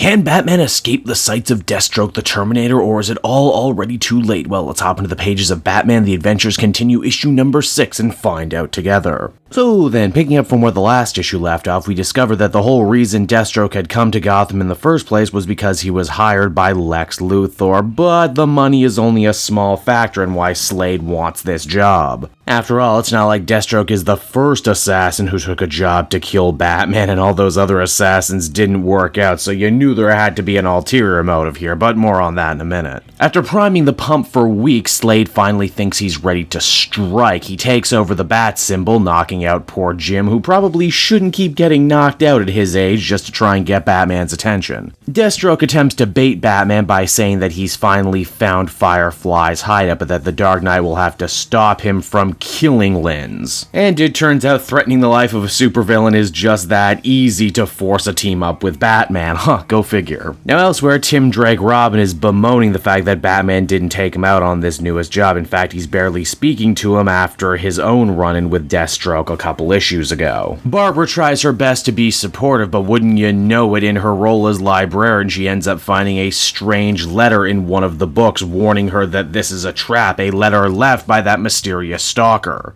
Can Batman escape the sights of Deathstroke the Terminator, or is it all already too late? Well, let's hop into the pages of Batman The Adventures Continue issue number 6 and find out together. So then, picking up from where the last issue left off, we discovered that the whole reason Deathstroke had come to Gotham in the first place was because he was hired by Lex Luthor, but the money is only a small factor in why Slade wants this job. After all, it's not like Deathstroke is the first assassin who took a job to kill Batman, and all those other assassins didn't work out, so you knew there had to be an ulterior motive here, but more on that in a minute. After priming the pump for weeks, Slade finally thinks he's ready to strike. He takes over the bat symbol, knocking out poor Jim, who probably shouldn't keep getting knocked out at his age just to try and get Batman's attention. Deathstroke attempts to bait Batman by saying that he's finally found Firefly's hideout, but that the Dark Knight will have to stop him from killing Linz. And it turns out threatening the life of a supervillain is just that easy to force a team up with Batman. Go figure. Now elsewhere, Tim Drake Robin is bemoaning the fact that Batman didn't take him out on this newest job. In fact, he's barely speaking to him after his own run-in with Deathstroke a couple issues ago. Barbara tries her best to be supportive, but wouldn't you know it, in her role as librarian, she ends up finding a strange letter in one of the books warning her that this is a trap, a letter left by that mysterious stalker.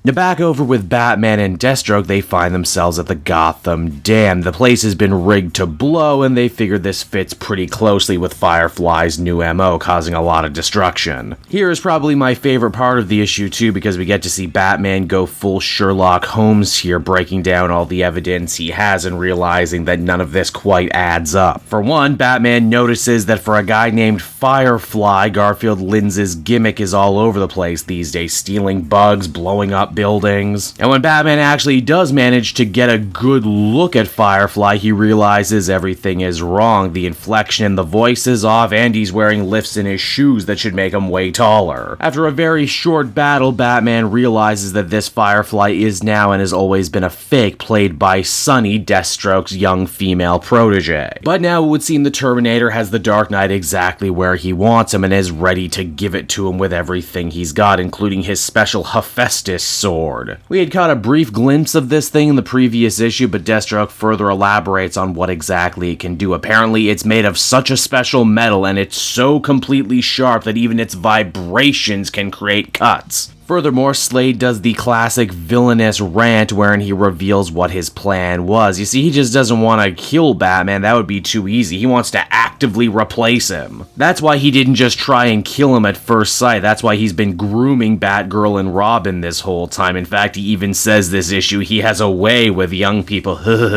Now back over with Batman and Deathstroke, they find themselves at the Gotham Dam. The place has been rigged to blow, and they figure this fits pretty closely with Firefly's new MO, causing a lot of destruction. Here is probably my favorite part of the issue too, because we get to see Batman go full Sherlock Holmes here, breaking down all the evidence he has and realizing that none of this quite adds up. For one, Batman notices that for a guy named Firefly, Garfield Linz's gimmick is all over the place these days, stealing bugs, blowing up buildings. And when Batman actually does manage to get a good look at Firefly, he realizes everything is wrong. The inflection in the voice is off, and he's wearing lifts in his shoes that should make him way taller. After a very short battle, Batman realizes that this Firefly is now and has always been a fake, played by Sunny, Deathstroke's young female protege. But now it would seem the Terminator has the Dark Knight exactly where he wants him and is ready to give it to him with everything he's got, including his special Hephaestus sword. We had caught a brief glimpse of this thing in the previous issue, but Deathstroke further elaborates on what exactly it can do. Apparently, it's made of such a special metal, and it's so completely sharp that even its vibrations can create cuts. Furthermore, Slade does the classic villainous rant wherein he reveals what his plan was. You see, he just doesn't want to kill Batman, that would be too easy. He wants to actively replace him. That's why he didn't just try and kill him at first sight. That's why he's been grooming Batgirl and Robin this whole time. In fact, he even says this issue he has a way with young people.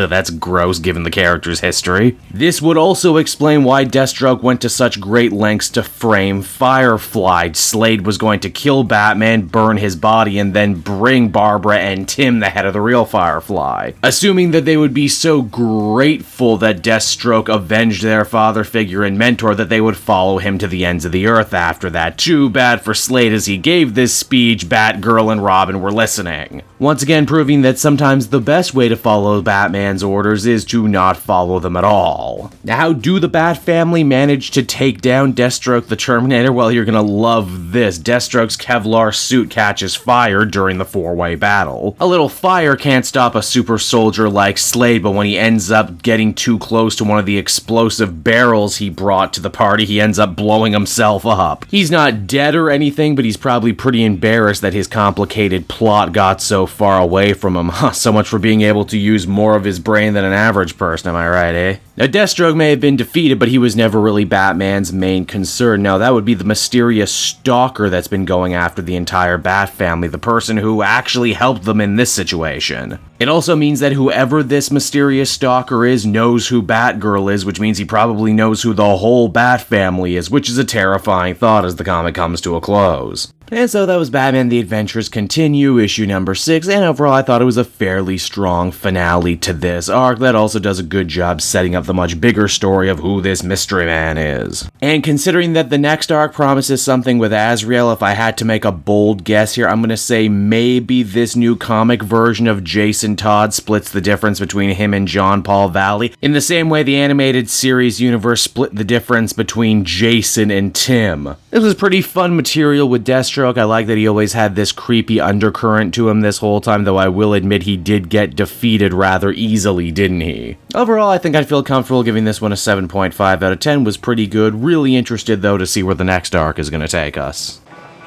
That's gross given the character's history. This would also explain why Deathstroke went to such great lengths to frame Firefly. Slade was going to kill Batman, burn his body, and then bring Barbara and Tim, the head of the real Firefly. Assuming that they would be so grateful that Deathstroke avenged their father figure and mentor that they would follow him to the ends of the earth after that. Too bad for Slade, as he gave this speech, Batgirl and Robin were listening. Once again proving that sometimes the best way to follow Batman's orders is to not follow them at all. Now, how do the Bat family manage to take down Deathstroke the Terminator? Well, you're gonna love this. Deathstroke's Kevlar suit catches fire during the four-way battle. A little fire can't stop a super soldier like Slade, but when he ends up getting too close to one of the explosive barrels he brought to the party, he ends up blowing himself up. He's not dead or anything, but he's probably pretty embarrassed that his complicated plot got so far away from him. So much for being able to use more of his brain than an average person, am I right, eh? Now, Deathstroke may have been defeated, but he was never really Batman's main concern. Now, that would be the mysterious stalker that's been going after the entire Bat family, the person who actually helped them in this situation. It also means that whoever this mysterious stalker is knows who Batgirl is, which means he probably knows who the whole Bat family is, which is a terrifying thought as the comic comes to a close. And so that was Batman The Adventures Continue, issue number 6, and overall I thought it was a fairly strong finale to this arc that also does a good job setting up the much bigger story of who this mystery man is. And considering that the next arc promises something with Azrael, if I had to make a bold guess here, I'm gonna say maybe this new comic version of Jason Todd splits the difference between him and John Paul Valley, in the same way the animated series universe split the difference between Jason and Tim. This was pretty fun material with Deathstroke. I like that he always had this creepy undercurrent to him this whole time, though I will admit he did get defeated rather easily, didn't he? Overall, I think I'd feel comfortable giving this one a 7.5 out of 10. Was pretty good. Really interested, though, to see where the next arc is going to take us.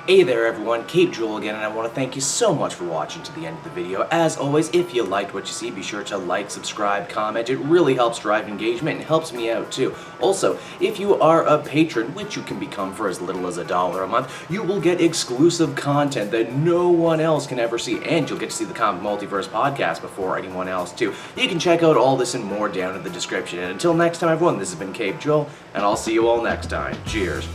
Hey there everyone, Cape Joel again, and I want to thank you so much for watching to the end of the video. As always, if you liked what you see, be sure to like, subscribe, comment. It really helps drive engagement and helps me out too. Also, if you are a patron, which you can become for as little as $1 a month, you will get exclusive content that no one else can ever see, and you'll get to see the Comic Multiverse podcast before anyone else too. You can check out all this and more down in the description. And until next time everyone, this has been Cape Joel, and I'll see you all next time. Cheers.